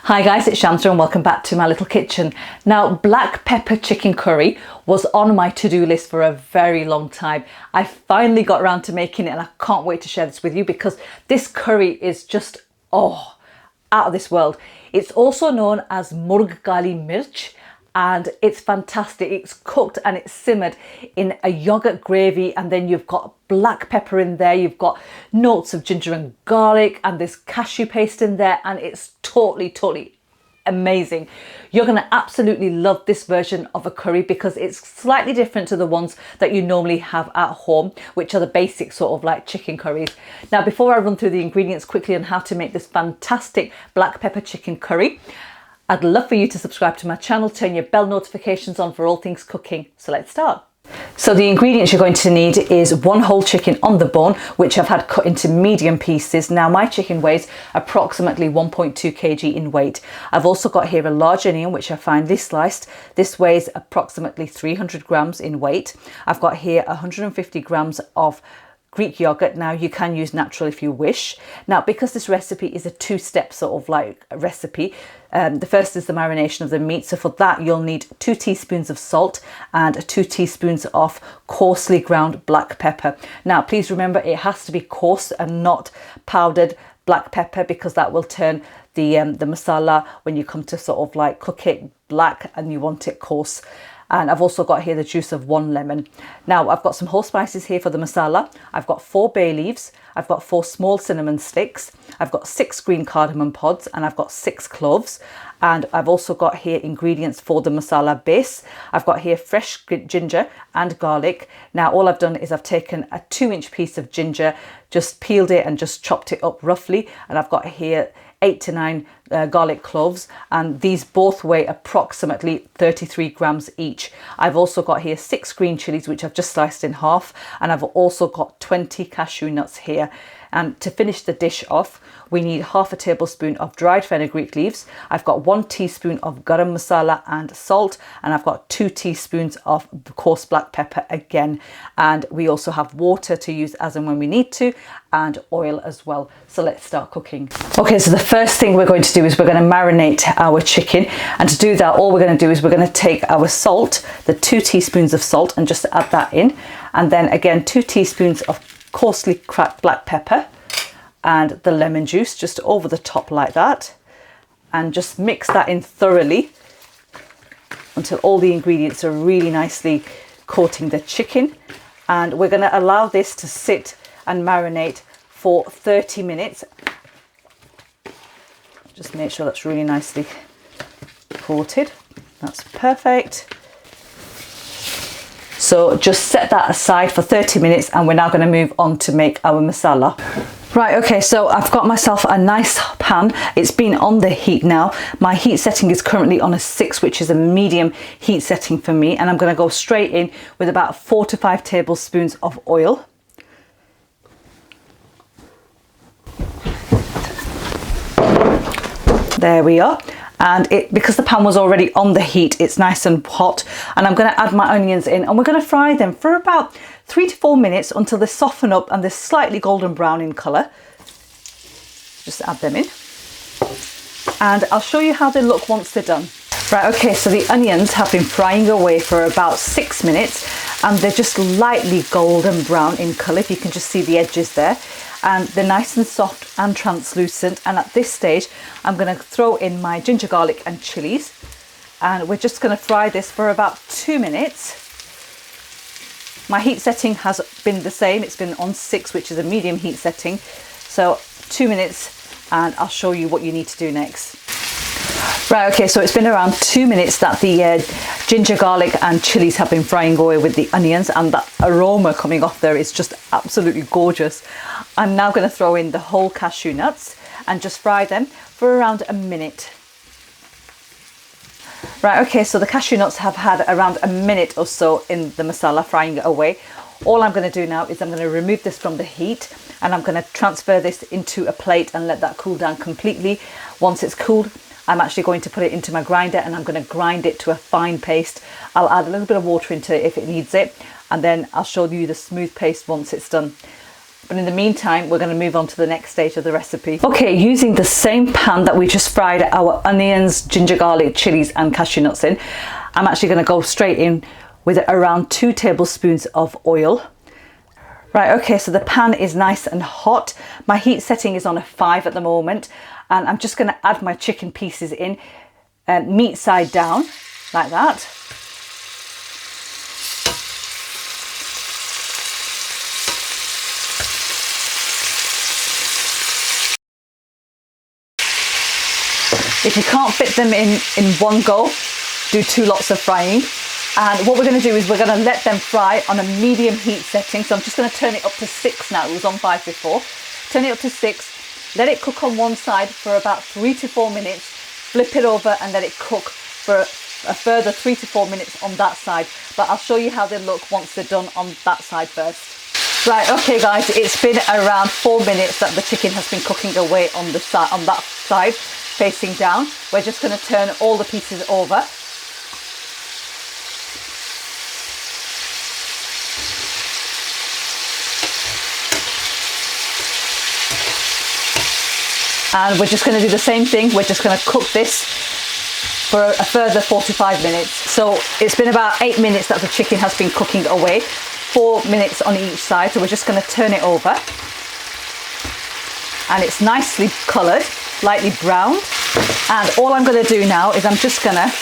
Hi guys, it's Shamsa and welcome back to my little kitchen. Now, black pepper chicken curry was on my to-do list for a very long time. I finally got around to making it and I can't wait to share this with you because this curry is just, out of this world. It's also known as Murgh Kali Mirch and it's fantastic. It's cooked and it's simmered in a yogurt gravy, and then you've got black pepper in there, you've got notes of ginger and garlic, and there's cashew paste in there, and it's totally amazing. You're going to absolutely love this version of a curry because it's slightly different to the ones that you normally have at home, which are the basic sort of like chicken curries. Now, before I run through the ingredients quickly on how to make this fantastic black pepper chicken curry, I'd love for you to subscribe to my channel, turn your bell notifications on for all things cooking. So let's start. So the ingredients you're going to need is one whole chicken on the bone, which I've had cut into medium pieces. Now my chicken weighs approximately 1.2 kg in weight. I've also got here a large onion, which I finely sliced. This weighs approximately 300 grams in weight. I've got here 150 grams of Greek yogurt. Now you can use natural if you wish. Now, because this recipe is a two-step sort of like recipe, the first is the marination of the meat. So for that, you'll need 2 teaspoons of salt and 2 teaspoons of coarsely ground black pepper. Now, please remember it has to be coarse and not powdered black pepper because that will turn the masala when you come to sort of like cook it black, and you want it coarse. And I've also got here the juice of 1 lemon. Now I've got some whole spices here for the masala. I've got 4 bay leaves. I've got 4 small cinnamon sticks. I've got 6 green cardamom pods, and I've got 6 cloves. And I've also got here ingredients for the masala base. I've got here fresh ginger and garlic. Now all I've done is I've taken a 2-inch piece of ginger, just peeled it and just chopped it up roughly. And I've got here 8 to 9 garlic cloves, and these both weigh approximately 33 grams each. I've also got here 6 green chilies, which I've just sliced in half, and I've also got 20 cashew nuts here. And to finish the dish off, we need half a tablespoon of dried fenugreek leaves. I've got 1 teaspoon of garam masala and salt, and I've got 2 teaspoons of coarse black pepper again. And we also have water to use as and when we need to, and oil as well. So let's start cooking. Okay, so the first thing we're going to do is we're going to marinate our chicken. And to do that, all we're going to do is we're going to take our salt, the 2 teaspoons of salt, and just add that in. And then again, 2 teaspoons of coarsely cracked black pepper and the lemon juice just over the top like that, and just mix that in thoroughly until all the ingredients are really nicely coating the chicken. And we're going to allow this to sit and marinate for 30 minutes. Just make sure that's really nicely coated. That's perfect. So just set that aside for 30 minutes and we're now going to move on to make our masala. Right, okay, so I've got myself a nice pan. It's been on the heat now. My heat setting is currently on a 6, which is a medium heat setting for me. And I'm going to go straight in with about 4 to 5 tablespoons of oil. There we are. And because the pan was already on the heat, it's nice and hot. And I'm going to add my onions in, and we're going to fry them for about 3 to 4 minutes until they soften up and they're slightly golden brown in colour. Just add them in. And I'll show you how they look once they're done. Right, okay, so the onions have been frying away for about 6 minutes and they're just lightly golden brown in colour. If you can just see the edges there. And they're nice and soft and translucent. And at this stage, I'm going to throw in my ginger, garlic and chilies. And we're just going to fry this for about 2 minutes. My heat setting has been the same. It's been on 6, which is a medium heat setting. So 2 minutes, and I'll show you what you need to do next. Right, okay, so it's been around 2 minutes that the ginger, garlic and chilies have been frying away with the onions, and that aroma coming off there is just absolutely gorgeous. I'm now going to throw in the whole cashew nuts and just fry them for around a minute. Right, okay, so the cashew nuts have had around a minute or so in the masala frying it away. All I'm going to do now is I'm going to remove this from the heat, and I'm going to transfer this into a plate and let that cool down completely. Once it's cooled, I'm actually going to put it into my grinder and I'm going to grind it to a fine paste. I'll add a little bit of water into it if it needs it, and then I'll show you the smooth paste once it's done. But in the meantime, we're going to move on to the next stage of the recipe. Okay, using the same pan that we just fried our onions, ginger, garlic, chilies and cashew nuts in, I'm actually going to go straight in with around 2 tablespoons of oil. Right, okay, so the pan is nice and hot. My heat setting is on a 5 at the moment, and I'm just going to add my chicken pieces in, meat side down, like that. If you can't fit them in one go, do 2 lots of frying. And what we're going to do is we're going to let them fry on a medium heat setting. So I'm just going to turn it up to 6 now. It was on 5 before. Turn it up to 6. Let it cook on one side for about 3 to 4 minutes. Flip it over and let it cook for a further 3 to 4 minutes on that side. But I'll show you how they look once they're done on that side first. Right, okay guys, it's been around 4 minutes that the chicken has been cooking away on the side, on that side, facing down. We're just going to turn all the pieces over. And we're just going to do the same thing. We're just going to cook this for a further 45 minutes. So it's been about 8 minutes that the chicken has been cooking away, 4 minutes on each side. So we're just going to turn it over. And it's nicely coloured, lightly browned. And all I'm going to do now is I'm just going to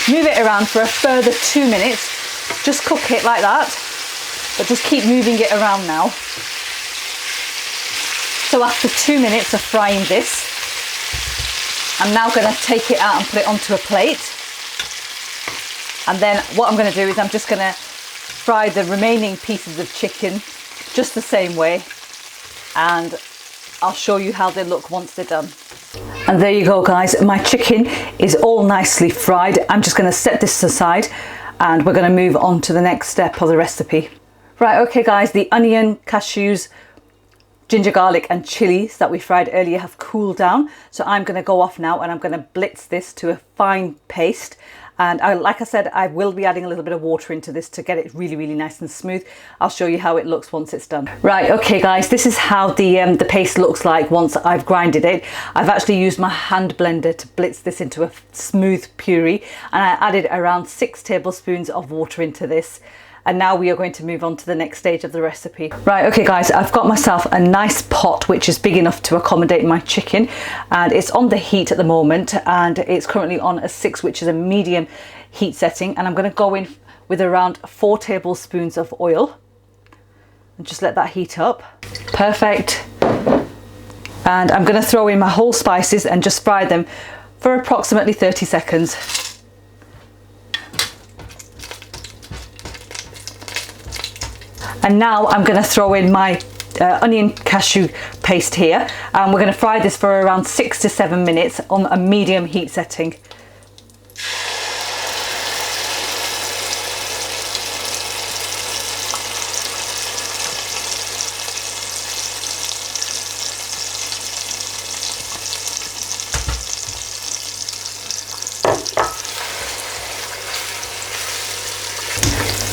move it around for a further 2 minutes. Just cook it like that, but just keep moving it around now. So after 2 minutes of frying this, I'm now going to take it out and put it onto a plate. And then what I'm going to do is I'm just going to fry the remaining pieces of chicken just the same way. And I'll show you how they look once they're done. And there you go guys, my chicken is all nicely fried. I'm just going to set this aside and we're going to move on to the next step of the recipe. Right, okay guys, the onion, cashews, ginger, garlic and chilies that we fried earlier have cooled down. So I'm going to go off now and I'm going to blitz this to a fine paste. And like I said, I will be adding a little bit of water into this to get it really, really nice and smooth. I'll show you how it looks once it's done. Right, okay guys, this is how the paste looks like once I've grinded it. I've actually used my hand blender to blitz this into a smooth puree, and I added around 6 tablespoons of water into this. And now we are going to move on to the next stage of the recipe. Right, okay guys, I've got myself a nice pot which is big enough to accommodate my chicken, and it's on the heat at the moment, and it's currently on a 6, which is a medium heat setting. And I'm going to go in with around 4 tablespoons of oil and just let that heat up. Perfect. And I'm going to throw in my whole spices and just fry them for approximately 30 seconds. And now I'm going to throw in my onion cashew paste here, and we're going to fry this for around 6 to 7 minutes on a medium heat setting.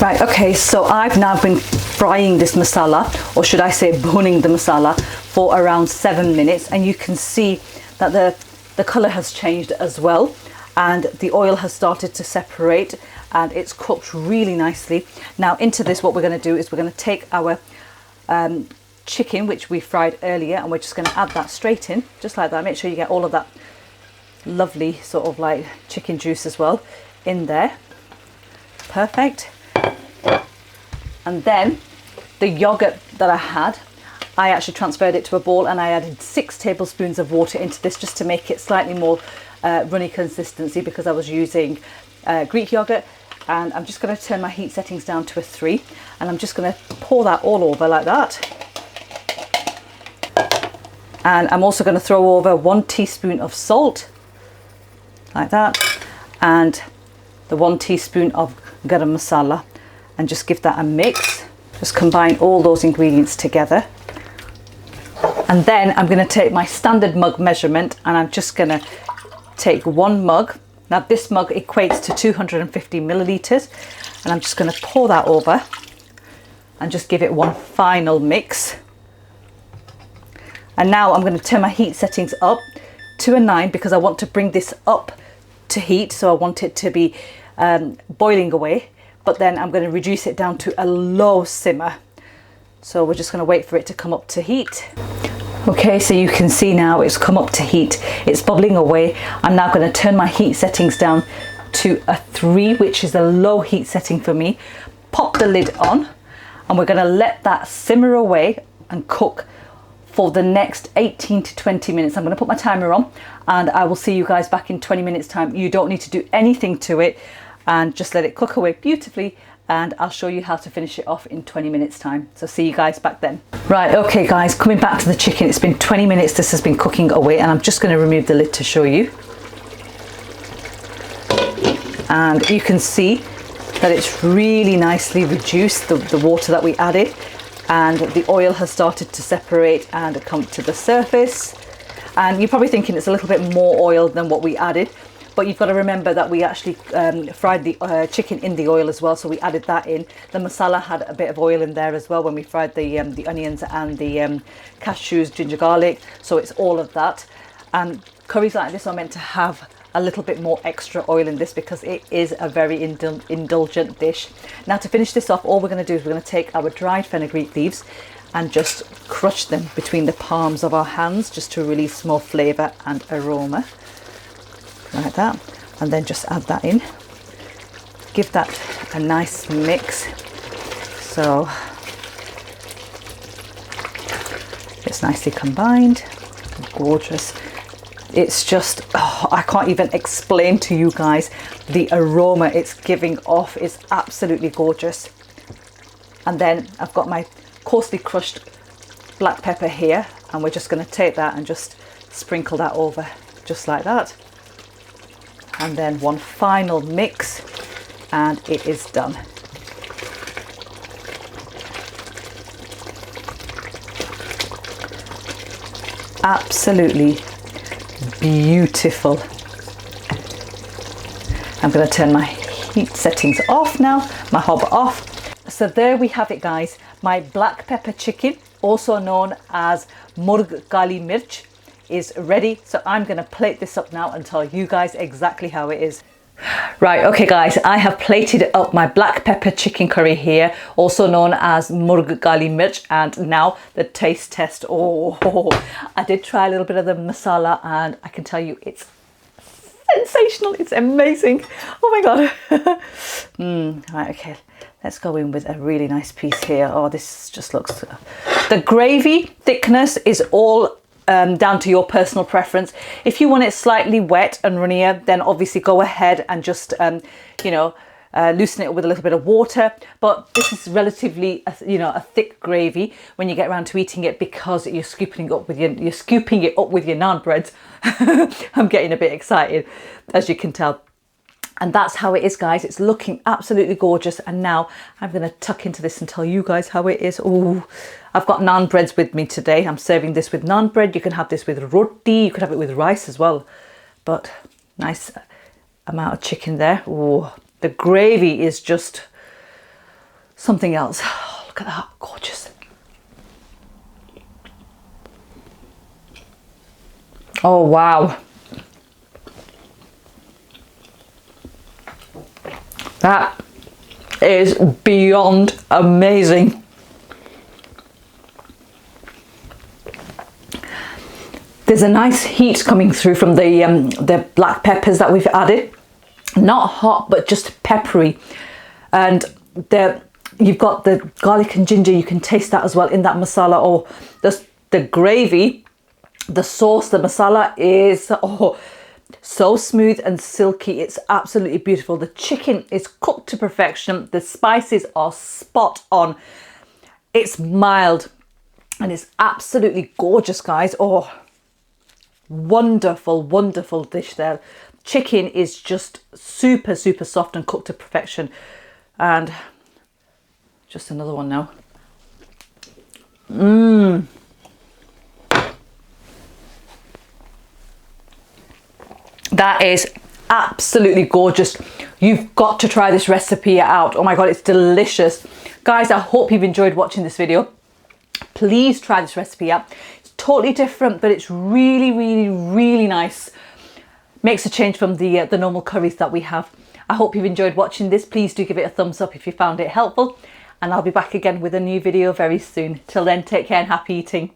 Right, okay, so I've now been frying this masala, or should I say boning the masala, for around 7 minutes, and you can see that the colour has changed as well, and the oil has started to separate, and it's cooked really nicely. Now into this, what we're going to do is we're going to take our chicken, which we fried earlier, and we're just going to add that straight in, just like that. Make sure you get all of that lovely sort of like chicken juice as well in there. Perfect. And then the yogurt that I had, I actually transferred it to a bowl, and I added 6 tablespoons of water into this just to make it slightly more runny consistency, because I was using Greek yogurt. And I'm just going to turn my heat settings down to a 3, and I'm just going to pour that all over like that. And I'm also going to throw over 1 teaspoon of salt like that, and the 1 teaspoon of garam masala, and just give that a mix. Just combine all those ingredients together. And then I'm going to take my standard mug measurement, and I'm just going to take 1 mug. Now this mug equates to 250 millilitres, and I'm just going to pour that over and just give it one final mix. And now I'm going to turn my heat settings up to a 9 because I want to bring this up to heat. So I want it to be boiling away, but then I'm going to reduce it down to a low simmer. So we're just going to wait for it to come up to heat. Okay, so you can see now it's come up to heat. It's bubbling away. I'm now going to turn my heat settings down to a 3, which is a low heat setting for me. Pop the lid on, and we're going to let that simmer away and cook for the next 18 to 20 minutes. I'm going to put my timer on, and I will see you guys back in 20 minutes time. You don't need to do anything to it, and just let it cook away beautifully, and I'll show you how to finish it off in 20 minutes time. So see you guys back then. Right, okay guys, coming back to the chicken. It's been 20 minutes this has been cooking away, and I'm just going to remove the lid to show you. And you can see that it's really nicely reduced, the water that we added, and the oil has started to separate and come to the surface. And you're probably thinking it's a little bit more oil than what we added, but you've got to remember that we actually fried the chicken in the oil as well, so we added that in. The masala had a bit of oil in there as well when we fried the onions and the cashews, ginger garlic, so it's all of that. And curries like this are meant to have a little bit more extra oil in this because it is a very indulgent dish. Now to finish this off, all we're going to do is we're going to take our dried fenugreek leaves and just crush them between the palms of our hands just to release more flavour and aroma, like that. And then just add that in, give that a nice mix so it's nicely combined. Gorgeous. It's just, oh, I can't even explain to you guys the aroma it's giving off. Is absolutely gorgeous. And then I've got my coarsely crushed black pepper here, and we're just going to take that and just sprinkle that over just like that. And then one final mix and it is done. Absolutely beautiful. I'm going to turn my heat settings off now, my hob off. So there we have it guys, my black pepper chicken, also known as Murgh Kali Mirch, is ready. So I'm going to plate this up now and tell you guys exactly how it is. Right, okay guys, I have plated up my black pepper chicken curry here, also known as Murgh Kali Mirch, and now the taste test. Oh, I did try a little bit of the masala and I can tell you it's sensational, it's amazing. Oh my god. Right, okay, let's go in with a really nice piece here. Oh, this just looks, the gravy thickness is all down to your personal preference. If you want it slightly wet and runnier, then obviously go ahead and just you know, loosen it with a little bit of water. But this is relatively you know, a thick gravy when you get around to eating it, because you're scooping it up with your naan breads. I'm getting a bit excited, as you can tell. And that's how it is guys. It's looking absolutely gorgeous. And now I'm going to tuck into this and tell you guys how it is. Oh, I've got naan breads with me today. I'm serving this with naan bread. You can have this with roti. You could have it with rice as well. But nice amount of chicken there. Oh, the gravy is just something else. Oh, look at that, gorgeous. Oh, wow. That is beyond amazing. There's a nice heat coming through from the black peppers that we've added. Not hot, but just peppery. And you've got the garlic and ginger. You can taste that as well in that masala. Or the gravy, the sauce, the masala is so smooth and silky. It's absolutely beautiful. The chicken is cooked to perfection. The spices are spot on. It's mild and it's absolutely gorgeous, guys. Oh, wonderful, wonderful dish there. Chicken is just super, super soft and cooked to perfection. And just another one now. That is absolutely gorgeous. You've got to try this recipe out. Oh my God, it's delicious. Guys, I hope you've enjoyed watching this video. Please try this recipe out. It's totally different, but it's really, really, really nice. Makes a change from the normal curries that we have. I hope you've enjoyed watching this. Please do give it a thumbs up if you found it helpful. And I'll be back again with a new video very soon. Till then, take care and happy eating.